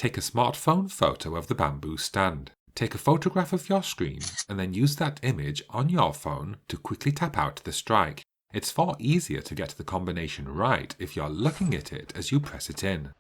Take a smartphone photo of the bamboo stand. Take a photograph of your screen and then use that image on your phone to quickly tap out the strike. It's far easier to get the combination right if you're looking at it as you press it in.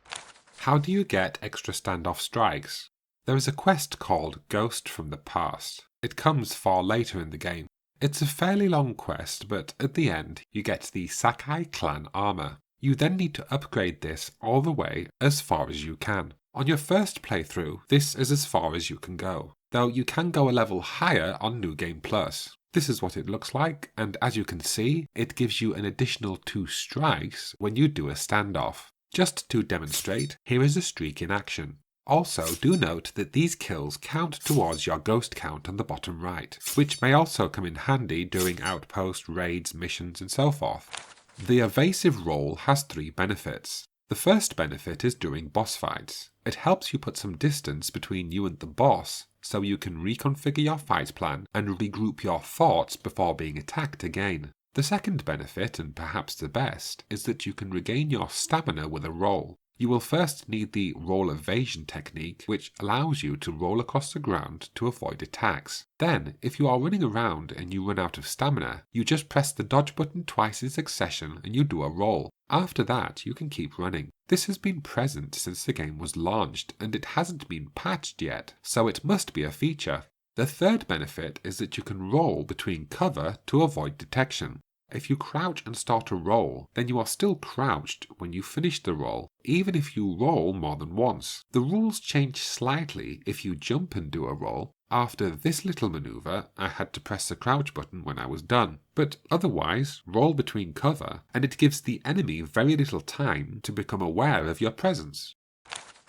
How do you get extra standoff strikes? There is a quest called Ghost from the Past. It comes far later in the game. It's a fairly long quest, but at the end you get the Sakai clan armor. You then need to upgrade this all the way as far as you can. On your first playthrough, this is as far as you can go, though you can go a level higher on New Game Plus. This is what it looks like, and as you can see, it gives you an additional 2 strikes when you do a standoff. Just to demonstrate, here is a streak in action. Also, do note that these kills count towards your ghost count on the bottom right, which may also come in handy during outpost, raids, missions, and so forth. The evasive role has 3 benefits. The first benefit is during boss fights. It helps you put some distance between you and the boss, so you can reconfigure your fight plan and regroup your thoughts before being attacked again. The second benefit, and perhaps the best, is that you can regain your stamina with a roll. You will first need the roll evasion technique, which allows you to roll across the ground to avoid attacks. Then, if you are running around and you run out of stamina, you just press the dodge button twice in succession and you do a roll. After that, you can keep running. This has been present since the game was launched, and it hasn't been patched yet, so it must be a feature. The third benefit is that you can roll between cover to avoid detection. If you crouch and start a roll, then you are still crouched when you finish the roll, even if you roll more than once. The rules change slightly if you jump and do a roll. After this little maneuver, I had to press the crouch button when I was done, but otherwise, roll between cover, and it gives the enemy very little time to become aware of your presence.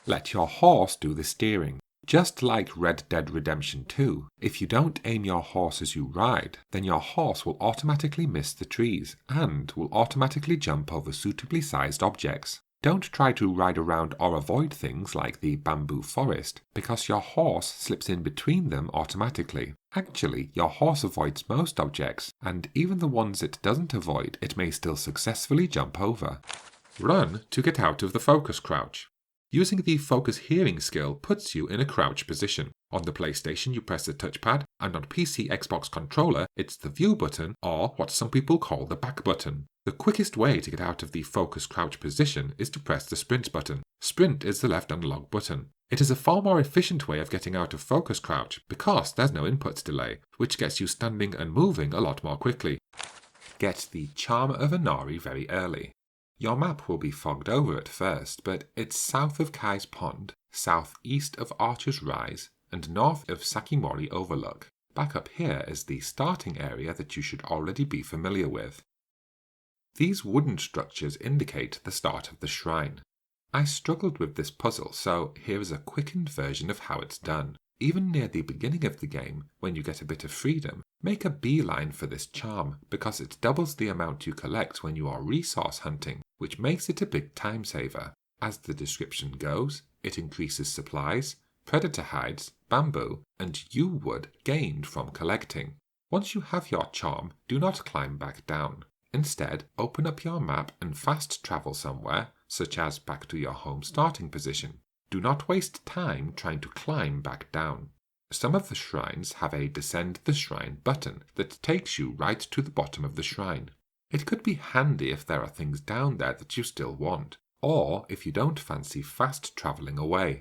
Let your horse do the steering. Just like Red Dead Redemption 2, if you don't aim your horse as you ride, then your horse will automatically miss the trees and will automatically jump over suitably sized objects. Don't try to ride around or avoid things like the bamboo forest, because your horse slips in between them automatically. Actually, your horse avoids most objects, and even the ones it doesn't avoid, it may still successfully jump over. Run to get out of the focus crouch. Using the focus hearing skill puts you in a crouch position. On the PlayStation you press the touchpad, and on PC Xbox controller it's the view button, or what some people call the back button. The quickest way to get out of the focus crouch position is to press the sprint button. Sprint is the left analog button. It is a far more efficient way of getting out of focus crouch because there's no input delay, which gets you standing and moving a lot more quickly. Get the Charm of Inari very early. Your map will be fogged over at first, but it's south of Kai's Pond, southeast of Archer's Rise, and north of Sakimori Overlook. Back up here is the starting area that you should already be familiar with. These wooden structures indicate the start of the shrine. I struggled with this puzzle, so here is a quickened version of how it's done. Even near the beginning of the game, when you get a bit of freedom, make a beeline for this charm, because it doubles the amount you collect when you are resource hunting, which makes it a big time saver. As the description goes, it increases supplies, predator hides, bamboo, and yew wood gained from collecting. Once you have your charm, do not climb back down. Instead, open up your map and fast travel somewhere, such as back to your home starting position. Do not waste time trying to climb back down. Some of the shrines have a Descend the Shrine button that takes you right to the bottom of the shrine. It could be handy if there are things down there that you still want, or if you don't fancy fast travelling away.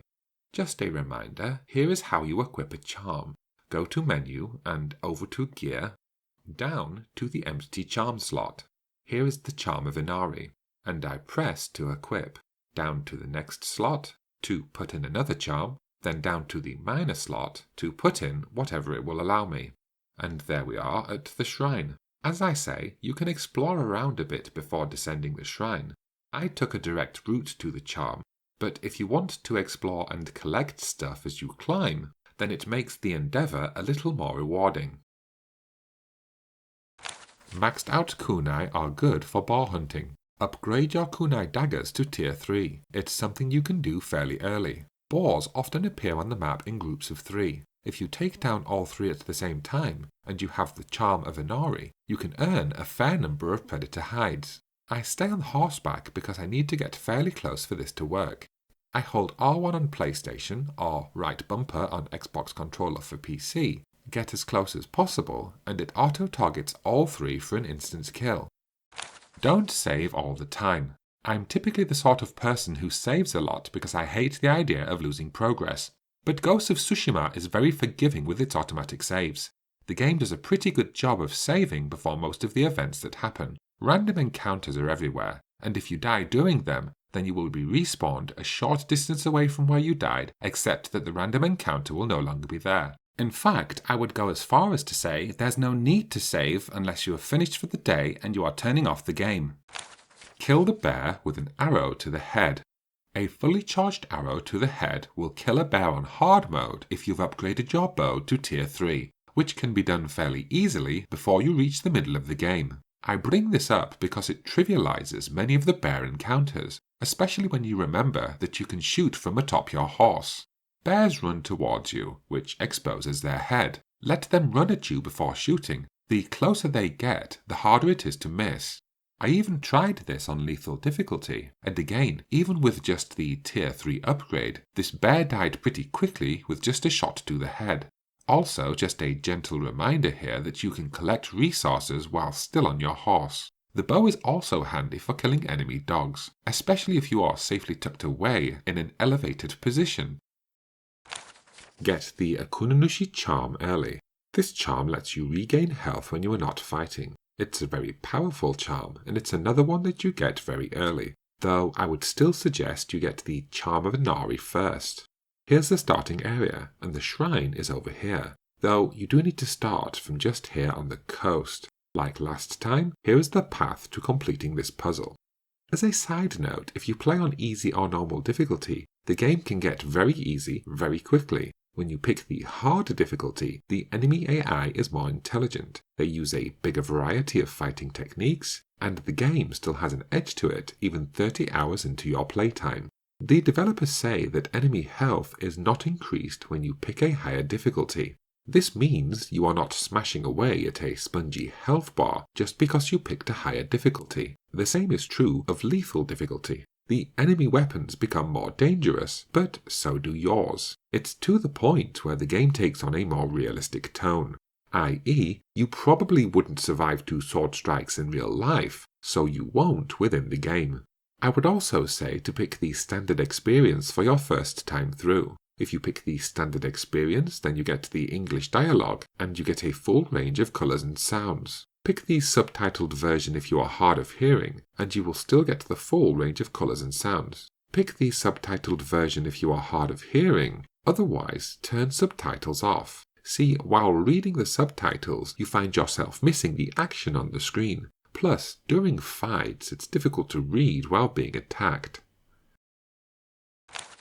Just a reminder, here is how you equip a charm. Go to Menu and over to Gear, down to the empty charm slot. Here is the Charm of Inari, and I press to equip. Down to the next slot to put in another charm, then down to the minor slot to put in whatever it will allow me. And there we are at the shrine. As I say, you can explore around a bit before descending the shrine. I took a direct route to the charm, but if you want to explore and collect stuff as you climb, then it makes the endeavour a little more rewarding. Maxed out kunai are good for boar hunting. Upgrade your kunai daggers to tier 3. It's something you can do fairly early. Boars often appear on the map in groups of 3. If you take down all 3 at the same time, and you have the Charm of Inari, you can earn a fair number of predator hides. I stay on horseback because I need to get fairly close for this to work. I hold R1 on PlayStation or right bumper on Xbox controller for PC, get as close as possible, and it auto-targets all three for an instant kill. Don't save all the time. I'm typically the sort of person who saves a lot because I hate the idea of losing progress, but Ghost of Tsushima is very forgiving with its automatic saves. The game does a pretty good job of saving before most of the events that happen. Random encounters are everywhere, and if you die doing them, then you will be respawned a short distance away from where you died, except that the random encounter will no longer be there. In fact, I would go as far as to say there's no need to save unless you are finished for the day and you are turning off the game. Kill the bear with an arrow to the head. A fully charged arrow to the head will kill a bear on hard mode if you've upgraded your bow to tier 3, which can be done fairly easily before you reach the middle of the game. I bring this up because it trivializes many of the bear encounters, especially when you remember that you can shoot from atop your horse. Bears run towards you, which exposes their head. Let them run at you before shooting. The closer they get, the harder it is to miss. I even tried this on lethal difficulty, and again, even with just the tier 3 upgrade, this bear died pretty quickly with just a shot to the head. Also, just a gentle reminder here that you can collect resources while still on your horse. The bow is also handy for killing enemy dogs, especially if you are safely tucked away in an elevated position. Get the Okuninushi charm early. This charm lets you regain health when you are not fighting. It's a very powerful charm, and it's another one that you get very early, though I would still suggest you get the Charm of Inari first. Here's the starting area, and the shrine is over here, though you do need to start from just here on the coast. Like last time, here is the path to completing this puzzle. As a side note, if you play on easy or normal difficulty, the game can get very easy very quickly. When you pick the hard difficulty, the enemy AI is more intelligent. They use a bigger variety of fighting techniques, and the game still has an edge to it even 30 hours into your playtime. The developers say that enemy health is not increased when you pick a higher difficulty. This means you are not smashing away at a spongy health bar just because you picked a higher difficulty. The same is true of lethal difficulty. The enemy weapons become more dangerous, but so do yours. It's to the point where the game takes on a more realistic tone, i.e., you probably wouldn't survive 2 sword strikes in real life, so you won't within the game. I would also say to pick the standard experience for your first time through. If you pick the standard experience, then you get the English dialogue, and you get a full range of colours and sounds. Pick the subtitled version if you are hard of hearing, and you will still get the full range of colours and sounds. Pick the subtitled version if you are hard of hearing, otherwise turn subtitles off. See, while reading the subtitles, you find yourself missing the action on the screen. Plus, during fights, it's difficult to read while being attacked.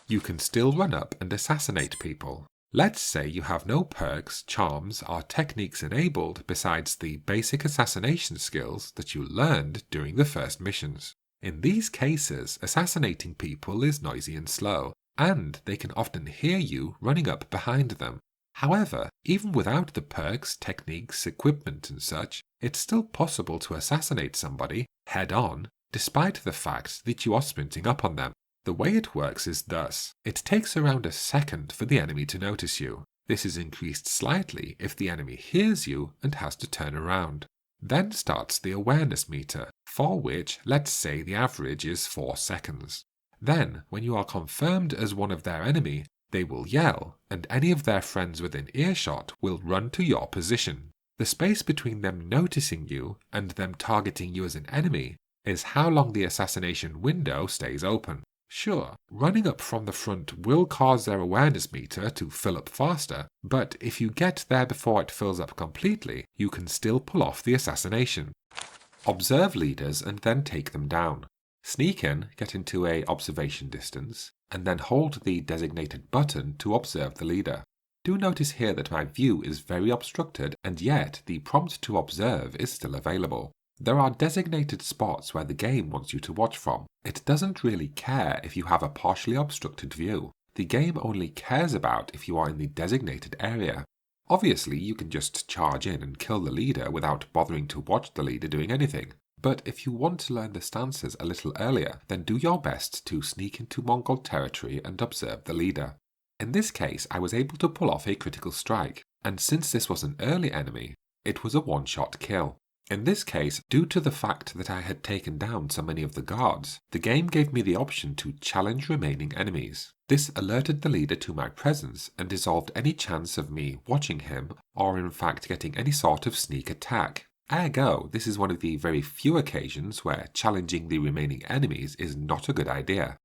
You can still run up and assassinate people. Let's say you have no perks, charms, or techniques enabled besides the basic assassination skills that you learned during the first missions. In these cases, assassinating people is noisy and slow, and they can often hear you running up behind them. However, even without the perks, techniques, equipment and such, it's still possible to assassinate somebody head-on, despite the fact that you are sprinting up on them. The way it works is thus. It takes around a second for the enemy to notice you. This is increased slightly if the enemy hears you and has to turn around. Then starts the awareness meter, for which let's say the average is 4 seconds. Then, when you are confirmed as one of their enemy, they will yell, and any of their friends within earshot will run to your position. The space between them noticing you and them targeting you as an enemy is how long the assassination window stays open. Sure, running up from the front will cause their awareness meter to fill up faster, but if you get there before it fills up completely, you can still pull off the assassination. Observe leaders and then take them down. Sneak in, get into a observation distance, and then hold the designated button to observe the leader. Do notice here that my view is very obstructed, and yet the prompt to observe is still available. There are designated spots where the game wants you to watch from. It doesn't really care if you have a partially obstructed view. The game only cares about if you are in the designated area. Obviously, you can just charge in and kill the leader without bothering to watch the leader doing anything. But if you want to learn the stances a little earlier, then do your best to sneak into Mongol territory and observe the leader. In this case, I was able to pull off a critical strike, and since this was an early enemy, it was a one-shot kill. In this case, due to the fact that I had taken down so many of the guards, the game gave me the option to challenge remaining enemies. This alerted the leader to my presence and dissolved any chance of me watching him or in fact getting any sort of sneak attack. Ergo, this is one of the very few occasions where challenging the remaining enemies is not a good idea.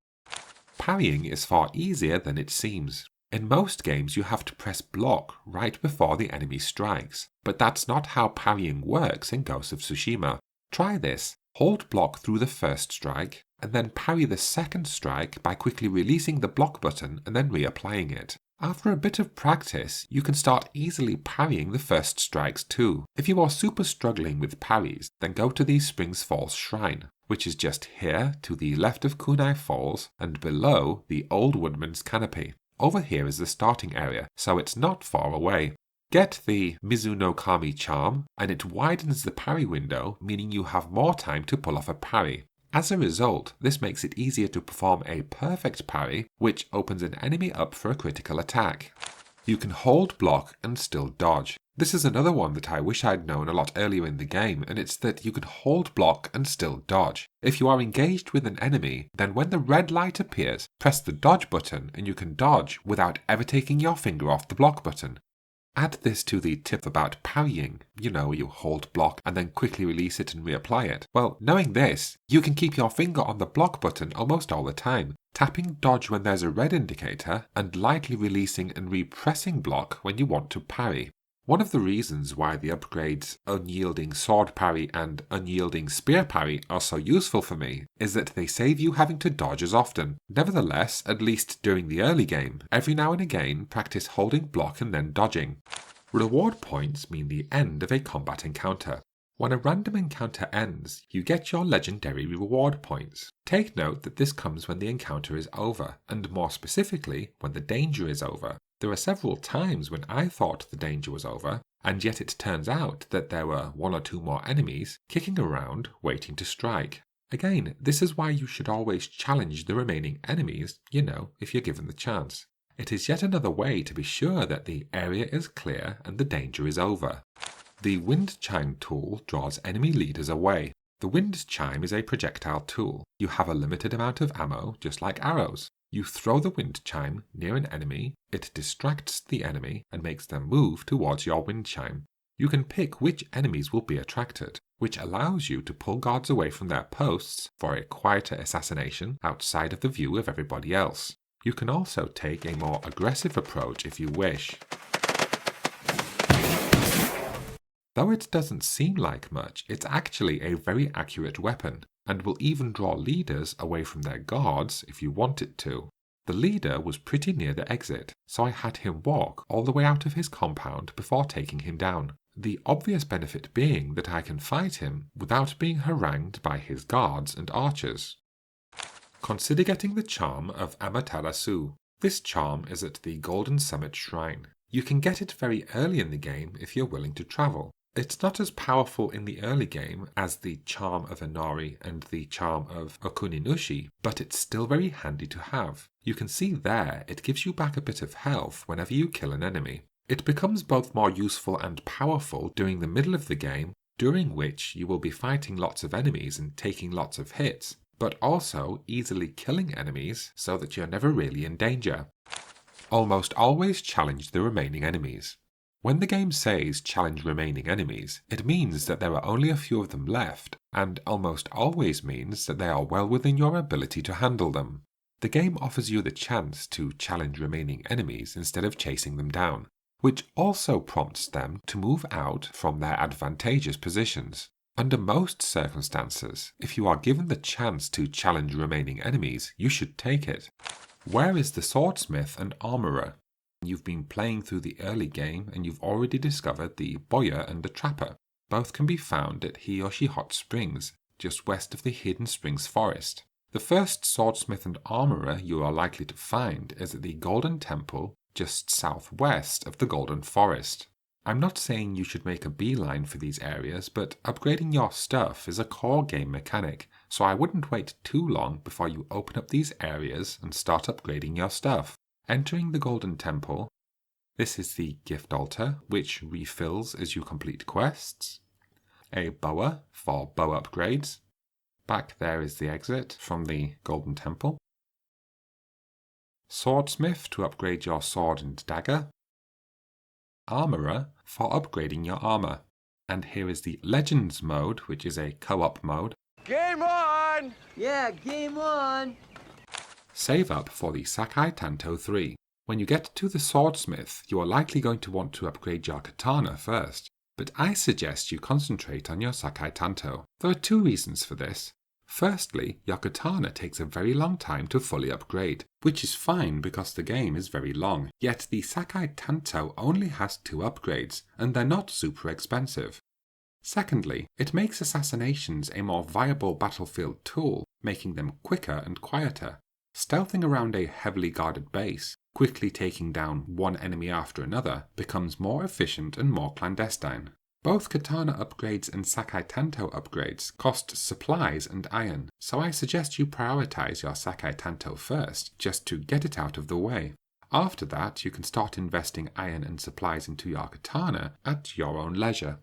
Parrying is far easier than it seems. In most games you have to press block right before the enemy strikes, but that's not how parrying works in Ghost of Tsushima. Try this. Hold block through the first strike, and then parry the second strike by quickly releasing the block button and then reapplying it. After a bit of practice, you can start easily parrying the first strikes too. If you are super struggling with parries, then go to the Springs Falls Shrine, which is just here to the left of Kunai Falls and below the Old Woodman's Canopy. Over here is the starting area, so it's not far away. Get the Mizuno Kami charm, and it widens the parry window, meaning you have more time to pull off a parry. As a result, this makes it easier to perform a perfect parry, which opens an enemy up for a critical attack. You can hold block and still dodge. This is another one that I wish I'd known a lot earlier in the game, and it's that you can hold block and still dodge. If you are engaged with an enemy, then when the red light appears, press the dodge button and you can dodge without ever taking your finger off the block button. Add this to the tip about parrying, you hold block and then quickly release it and reapply it. Well, knowing this, you can keep your finger on the block button almost all the time, tapping dodge when there's a red indicator and lightly releasing and repressing block when you want to parry. One of the reasons why the upgrades Unyielding Sword Parry and Unyielding Spear Parry are so useful for me is that they save you having to dodge as often. Nevertheless, at least during the early game, every now and again practice holding block and then dodging. Reward points mean the end of a combat encounter. When a random encounter ends, you get your legendary reward points. Take note that this comes when the encounter is over, and more specifically, when the danger is over. There are several times when I thought the danger was over, and yet it turns out that there were one or two more enemies kicking around waiting to strike. Again, this is why you should always challenge the remaining enemies, if you're given the chance. It is yet another way to be sure that the area is clear and the danger is over. The Wind Chime tool draws enemy leaders away. The Wind Chime is a projectile tool. You have a limited amount of ammo, just like arrows. You throw the Wind Chime near an enemy, it distracts the enemy and makes them move towards your Wind Chime. You can pick which enemies will be attracted, which allows you to pull guards away from their posts for a quieter assassination outside of the view of everybody else. You can also take a more aggressive approach if you wish. Though it doesn't seem like much, it's actually a very accurate weapon, and will even draw leaders away from their guards if you want it to. The leader was pretty near the exit, so I had him walk all the way out of his compound before taking him down. The obvious benefit being that I can fight him without being harangued by his guards and archers. Consider getting the charm of Amaterasu. This charm is at the Golden Summit Shrine. You can get it very early in the game if you're willing to travel. It's not as powerful in the early game as the charm of Inari and the charm of Okuninushi, but it's still very handy to have. You can see there it gives you back a bit of health whenever you kill an enemy. It becomes both more useful and powerful during the middle of the game, during which you will be fighting lots of enemies and taking lots of hits, but also easily killing enemies so that you're never really in danger. Almost always challenge the remaining enemies. When the game says challenge remaining enemies, it means that there are only a few of them left, and almost always means that they are well within your ability to handle them. The game offers you the chance to challenge remaining enemies instead of chasing them down, which also prompts them to move out from their advantageous positions. Under most circumstances, if you are given the chance to challenge remaining enemies, you should take it. Where is the swordsmith and armourer? You've been playing through the early game and you've already discovered the boyar and the trapper. Both can be found at Hiyoshi Hot Springs, just west of the Hidden Springs Forest. The first swordsmith and armourer you are likely to find is at the Golden Temple, just southwest of the Golden Forest. I'm not saying you should make a beeline for these areas, but upgrading your stuff is a core game mechanic, so I wouldn't wait too long before you open up these areas and start upgrading your stuff. Entering the Golden Temple, this is the gift altar, which refills as you complete quests. A boa for bow upgrades. Back there is the exit from the Golden Temple. SwordSmith to upgrade your sword and dagger. Armorer for upgrading your armor. And here is the Legends mode, which is a co-op mode. Game on! Yeah, game on! Save up for the Sakai Tanto 3. When you get to the SwordSmith, you are likely going to want to upgrade your katana first, but I suggest you concentrate on your Sakai Tanto. There are two reasons for this. Firstly, your katana takes a very long time to fully upgrade, which is fine because the game is very long, yet the Sakai Tanto only has 2 upgrades, and they're not super expensive. Secondly, it makes assassinations a more viable battlefield tool, making them quicker and quieter. Stealthing around a heavily guarded base, quickly taking down one enemy after another, becomes more efficient and more clandestine. Both katana upgrades and Sakai Tanto upgrades cost supplies and iron, so I suggest you prioritize your Sakai Tanto first, just to get it out of the way. After that, you can start investing iron and supplies into your katana at your own leisure.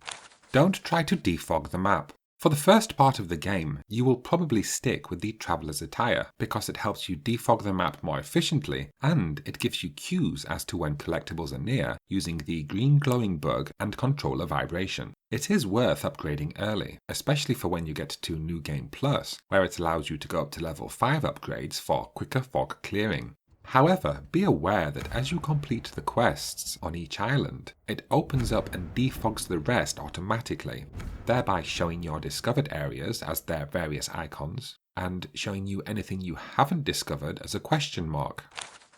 Don't try to defog the map. For the first part of the game, you will probably stick with the Traveler's Attire because it helps you defog the map more efficiently, and it gives you cues as to when collectibles are near using the green glowing bug and controller vibration. It is worth upgrading early, especially for when you get to New Game Plus, where it allows you to go up to level 5 upgrades for quicker fog clearing. However, be aware that as you complete the quests on each island, it opens up and defogs the rest automatically, thereby showing your discovered areas as their various icons, and showing you anything you haven't discovered as a question mark.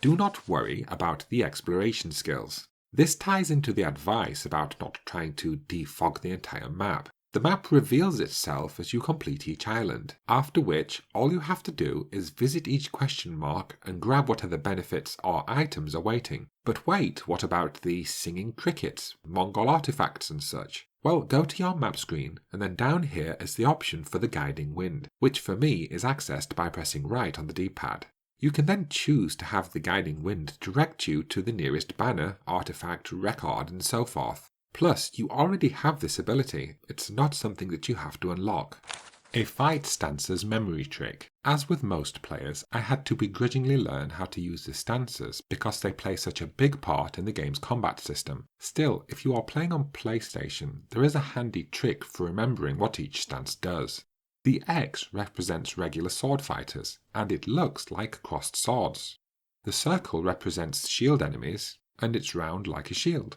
Do not worry about the exploration skills. This ties into the advice about not trying to defog the entire map. The map reveals itself as you complete each island, after which all you have to do is visit each question mark and grab whatever benefits or items are waiting. But wait, what about the singing crickets, Mongol artifacts and such? Well, go to your map screen, and then down here is the option for the guiding wind, which for me is accessed by pressing right on the D-pad. You can then choose to have the guiding wind direct you to the nearest banner, artifact, record, and so forth. Plus, you already have this ability, it's not something that you have to unlock. A fight stance's memory trick. As with most players, I had to begrudgingly learn how to use the stances because they play such a big part in the game's combat system. Still, if you are playing on PlayStation, there is a handy trick for remembering what each stance does. The X represents regular sword fighters, and it looks like crossed swords. The circle represents shield enemies, and it's round like a shield.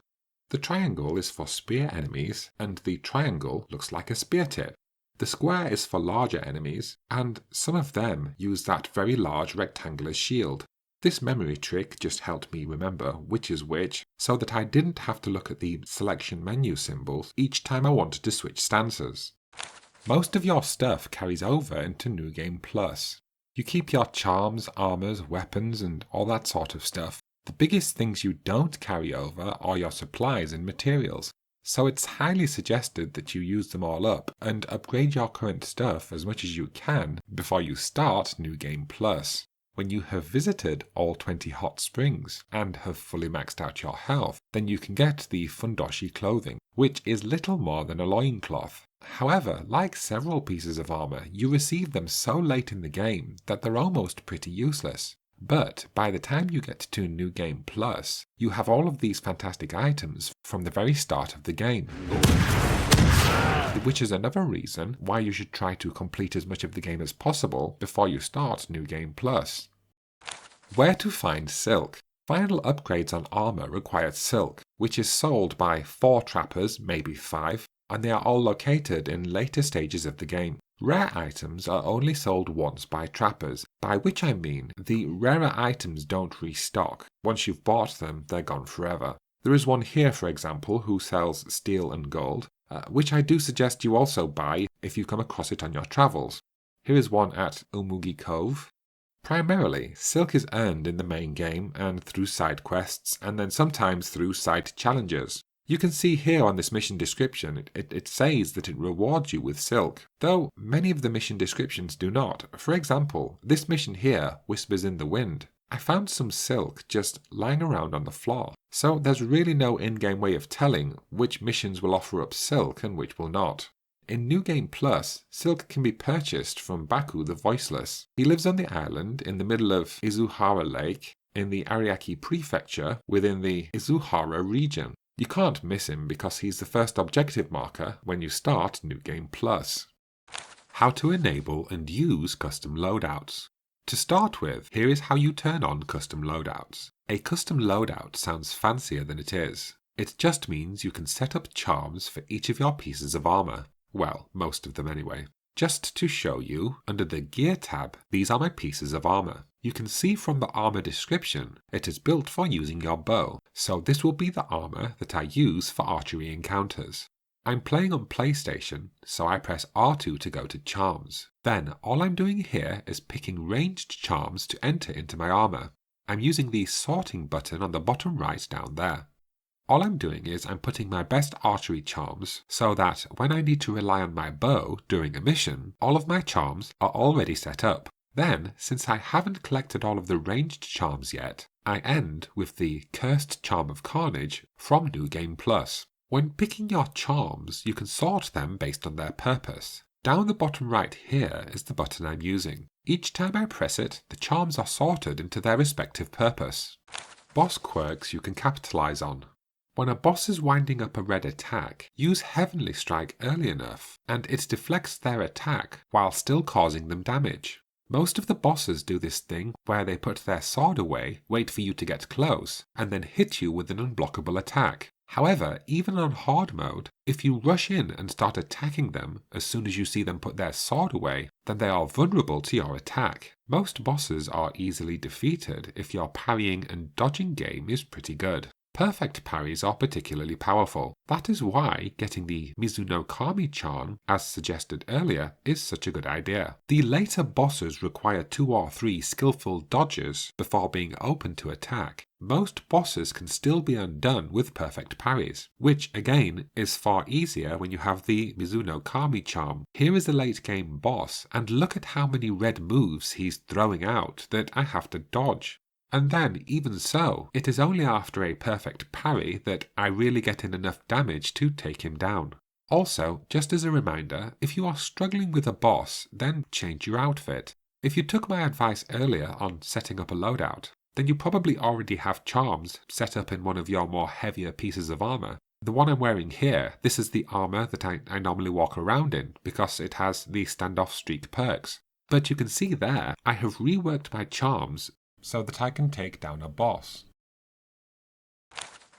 The triangle is for spear enemies, and the triangle looks like a spear tip. The square is for larger enemies, and some of them use that very large rectangular shield. This memory trick just helped me remember which is which, so that I didn't have to look at the selection menu symbols each time I wanted to switch stances. Most of your stuff carries over into New Game Plus. You keep your charms, armors, weapons, and all that sort of stuff. The biggest things you don't carry over are your supplies and materials, so it's highly suggested that you use them all up and upgrade your current stuff as much as you can before you start New Game Plus. When you have visited all 20 hot springs and have fully maxed out your health, then you can get the Fundoshi clothing, which is little more than a loincloth. However, like several pieces of armor, you receive them so late in the game that they're almost pretty useless. But by the time you get to New Game Plus, you have all of these fantastic items from the very start of the game. Which is another reason why you should try to complete as much of the game as possible before you start New Game Plus. Where to find silk? Final upgrades on armor require silk, which is sold by 4 trappers, maybe 5, and they are all located in later stages of the game. Rare items are only sold once by trappers, by which I mean the rarer items don't restock. Once you've bought them, they're gone forever. There is one here, for example, who sells steel and gold, which I do suggest you also buy if you come across it on your travels. Here is one at Umugi Cove. Primarily, silk is earned in the main game and through side quests, and then sometimes through side challenges. You can see here on this mission description, it says that it rewards you with silk, though many of the mission descriptions do not. For example, this mission here, Whispers in the Wind. I found some silk just lying around on the floor, so there's really no in-game way of telling which missions will offer up silk and which will not. In New Game Plus, silk can be purchased from Baku the Voiceless. He lives on the island in the middle of Izuhara Lake in the Ariake Prefecture within the Izuhara region. You can't miss him because he's the first objective marker when you start New Game Plus. How to enable and use custom loadouts. To start with, here is how you turn on custom loadouts. A custom loadout sounds fancier than it is. It just means you can set up charms for each of your pieces of armor. Well, most of them anyway. Just to show you, under the Gear tab, these are my pieces of armor. You can see from the armor description, it is built for using your bow, so this will be the armor that I use for archery encounters. I'm playing on PlayStation, so I press R2 to go to charms. Then all I'm doing here is picking ranged charms to enter into my armor. I'm using the sorting button on the bottom right down there. All I'm doing is I'm putting my best archery charms so that when I need to rely on my bow during a mission, all of my charms are already set up. Then, since I haven't collected all of the ranged charms yet, I end with the Cursed Charm of Carnage from New Game Plus. When picking your charms, you can sort them based on their purpose. Down the bottom right here is the button I'm using. Each time I press it, the charms are sorted into their respective purpose. Boss quirks you can capitalize on. When a boss is winding up a red attack, use Heavenly Strike early enough, and it deflects their attack while still causing them damage. Most of the bosses do this thing where they put their sword away, wait for you to get close, and then hit you with an unblockable attack. However, even on hard mode, if you rush in and start attacking them as soon as you see them put their sword away, then they are vulnerable to your attack. Most bosses are easily defeated if your parrying and dodging game is pretty good. Perfect parries are particularly powerful. That is why getting the Mizuno Kami charm, as suggested earlier, is such a good idea. The later bosses require 2 or 3 skillful dodges before being open to attack. Most bosses can still be undone with perfect parries, which again is far easier when you have the Mizuno Kami charm. Here is a late game boss, and look at how many red moves he's throwing out that I have to dodge. And then, even so, it is only after a perfect parry that I really get in enough damage to take him down. Also, just as a reminder, if you are struggling with a boss, then change your outfit. If you took my advice earlier on setting up a loadout, then you probably already have charms set up in one of your more heavier pieces of armor. The one I'm wearing here, this is the armor that I normally walk around in because it has the standoff streak perks. But you can see there, I have reworked my charms so that I can take down a boss.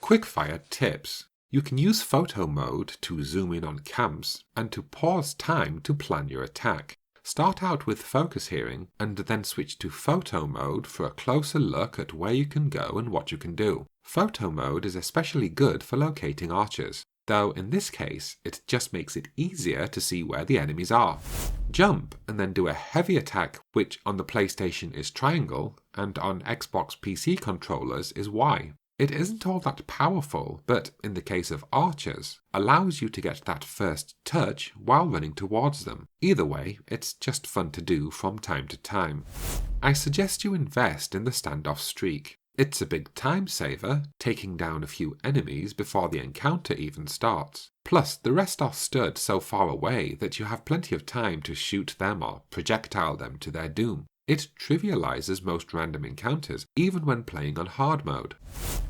Quickfire tips. You can use photo mode to zoom in on camps and to pause time to plan your attack. Start out with focus hearing and then switch to photo mode for a closer look at where you can go and what you can do. Photo mode is especially good for locating archers, though in this case it just makes it easier to see where the enemies are. Jump and then do a heavy attack, which on the PlayStation is triangle and on Xbox PC controllers is Y. It isn't all that powerful, but in the case of archers, allows you to get that first touch while running towards them. Either way, it's just fun to do from time to time. I suggest you invest in the standoff streak. It's a big time saver, taking down a few enemies before the encounter even starts. Plus, the rest are stood so far away that you have plenty of time to shoot them or projectile them to their doom. It trivializes most random encounters, even when playing on hard mode.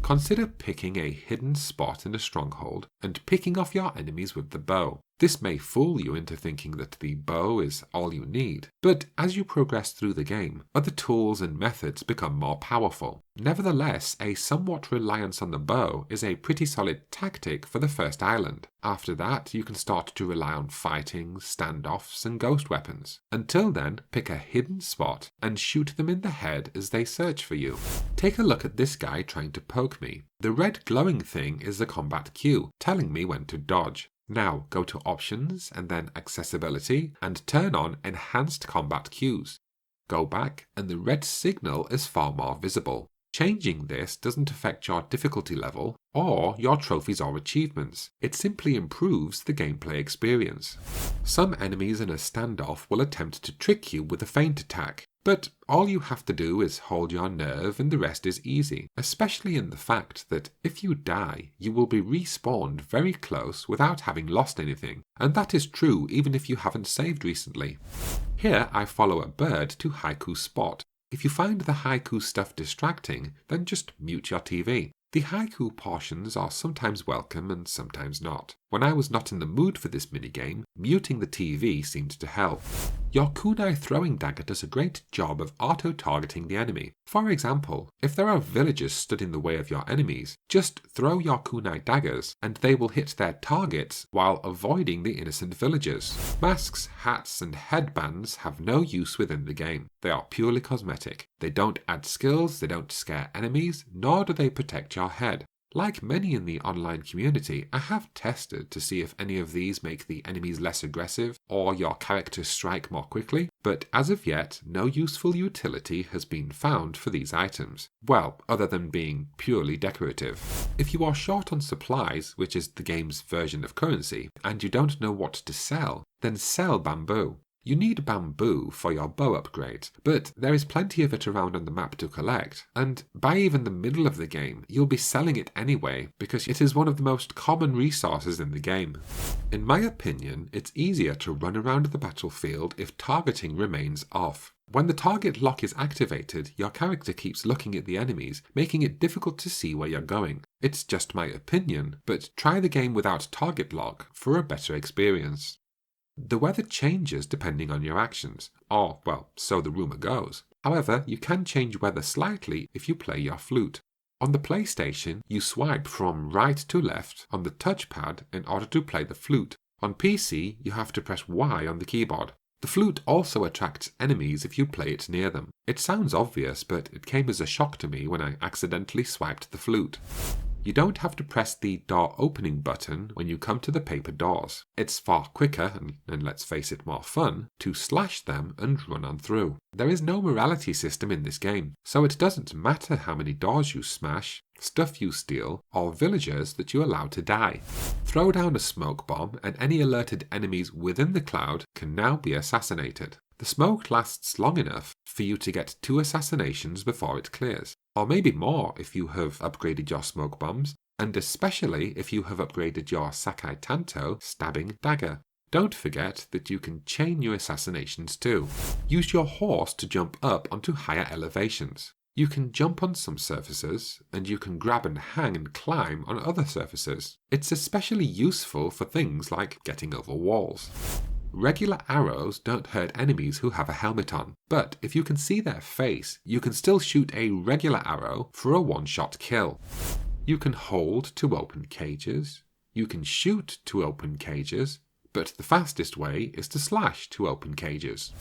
Consider picking a hidden spot in a stronghold and picking off your enemies with the bow. This may fool you into thinking that the bow is all you need, but as you progress through the game, other tools and methods become more powerful. Nevertheless, a somewhat reliance on the bow is a pretty solid tactic for the first island. After that, you can start to rely on fighting, standoffs, and ghost weapons. Until then, pick a hidden spot and shoot them in the head as they search for you. Take a look at this guy trying to poke me. The red glowing thing is the combat cue, telling me when to dodge. Now go to Options and then Accessibility and turn on Enhanced Combat Cues. Go back and the red signal is far more visible. Changing this doesn't affect your difficulty level or your trophies or achievements. It simply improves the gameplay experience. Some enemies in a standoff will attempt to trick you with a feint attack, but all you have to do is hold your nerve and the rest is easy, especially in the fact that if you die, you will be respawned very close without having lost anything, and that is true even if you haven't saved recently. Here I follow a bird to Haiku spot. If you find the haiku stuff distracting, then just mute your TV. The haiku portions are sometimes welcome and sometimes not. When I was not in the mood for this minigame, muting the TV seemed to help. Your kunai throwing dagger does a great job of auto-targeting the enemy. For example, if there are villagers stood in the way of your enemies, just throw your kunai daggers and they will hit their targets while avoiding the innocent villagers. Masks, hats and headbands have no use within the game. They are purely cosmetic. They don't add skills, they don't scare enemies, nor do they protect your head. Like many in the online community, I have tested to see if any of these make the enemies less aggressive or your character strike more quickly, but as of yet, no useful utility has been found for these items. Well, other than being purely decorative. If you are short on supplies, which is the game's version of currency, and you don't know what to sell, then sell bamboo. You need bamboo for your bow upgrade, but there is plenty of it around on the map to collect, and by even the middle of the game, you'll be selling it anyway because it is one of the most common resources in the game. In my opinion, it's easier to run around the battlefield if targeting remains off. When the target lock is activated, your character keeps looking at the enemies, making it difficult to see where you're going. It's just my opinion, but try the game without target lock for a better experience. The weather changes depending on your actions, or, well, so the rumour goes. However, you can change weather slightly if you play your flute. On the PlayStation, you swipe from right to left on the touchpad in order to play the flute. On PC, you have to press Y on the keyboard. The flute also attracts enemies if you play it near them. It sounds obvious, but it came as a shock to me when I accidentally swiped the flute. You don't have to press the door opening button when you come to the paper doors. It's far quicker, and let's face it, more fun, to slash them and run on through. There is no morality system in this game, so it doesn't matter how many doors you smash, stuff you steal, or villagers that you allow to die. Throw down a smoke bomb and any alerted enemies within the cloud can now be assassinated. The smoke lasts long enough for you to get 2 assassinations before it clears, or maybe more if you have upgraded your smoke bombs, and especially if you have upgraded your Sakai Tanto stabbing dagger. Don't forget that you can chain your assassinations too. Use your horse to jump up onto higher elevations. You can jump on some surfaces, and you can grab and hang and climb on other surfaces. It's especially useful for things like getting over walls. Regular arrows don't hurt enemies who have a helmet on, but if you can see their face, you can still shoot a regular arrow for a one-shot kill. You can hold to open cages, you can shoot to open cages, but the fastest way is to slash to open cages.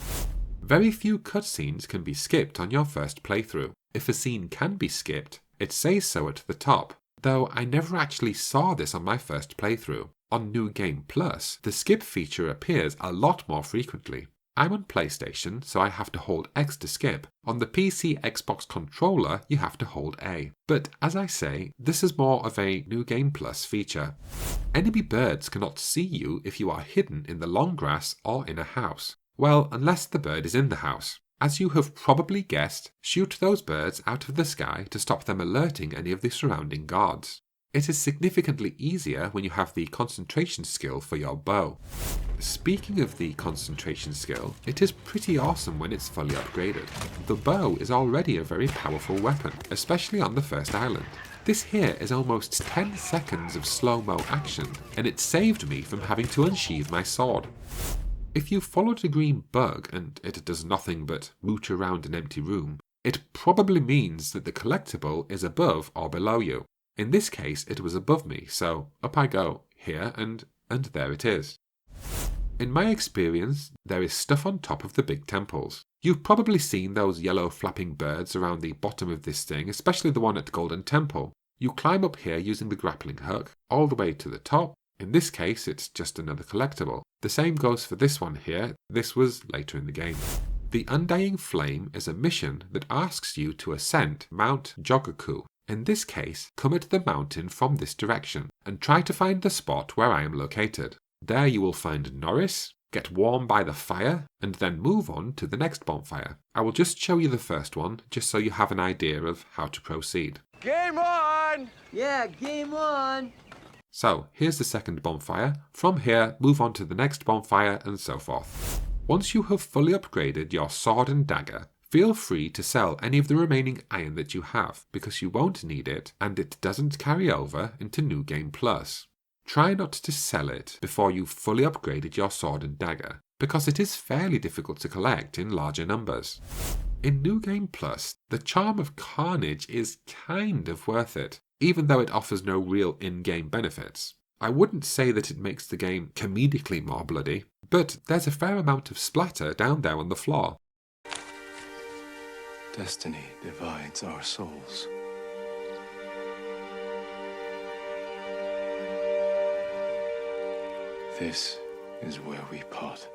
Very few cutscenes can be skipped on your first playthrough. If a scene can be skipped, it says so at the top, though I never actually saw this on my first playthrough. On New Game Plus, the skip feature appears a lot more frequently. I'm on PlayStation, so I have to hold X to skip. On the PC Xbox controller, you have to hold A. But as I say, this is more of a New Game Plus feature. Enemy birds cannot see you if you are hidden in the long grass or in a house. Well, unless the bird is in the house. As you have probably guessed, shoot those birds out of the sky to stop them alerting any of the surrounding guards. It is significantly easier when you have the concentration skill for your bow. Speaking of the concentration skill, it is pretty awesome when it's fully upgraded. The bow is already a very powerful weapon, especially on the first island. This here is almost 10 seconds of slow-mo action, and it saved me from having to unsheathe my sword. If you followed a green bug and it does nothing but mooch around an empty room, it probably means that the collectible is above or below you. In this case, it was above me, so up I go, here, and there it is. In my experience, there is stuff on top of the big temples. You've probably seen those yellow flapping birds around the bottom of this thing, especially the one at Golden Temple. You climb up here using the grappling hook, all the way to the top. In this case, it's just another collectible. The same goes for this one here. This was later in the game. The Undying Flame is a mission that asks you to ascend Mount Jogaku. In this case, come at the mountain from this direction and try to find the spot where I am located. There you will find Norris, get warm by the fire, and then move on to the next bonfire. I will just show you the first one, just so you have an idea of how to proceed. Game on! Yeah, game on! So, here's the second bonfire. From here, move on to the next bonfire, and so forth. Once you have fully upgraded your sword and dagger, feel free to sell any of the remaining iron that you have, because you won't need it, and it doesn't carry over into New Game Plus. Try not to sell it before you've fully upgraded your sword and dagger, because it is fairly difficult to collect in larger numbers. In New Game Plus, the Charm of Carnage is kind of worth it, even though it offers no real in-game benefits. I wouldn't say that it makes the game comedically more bloody, but there's a fair amount of splatter down there on the floor. Destiny divides our souls. This is where we part.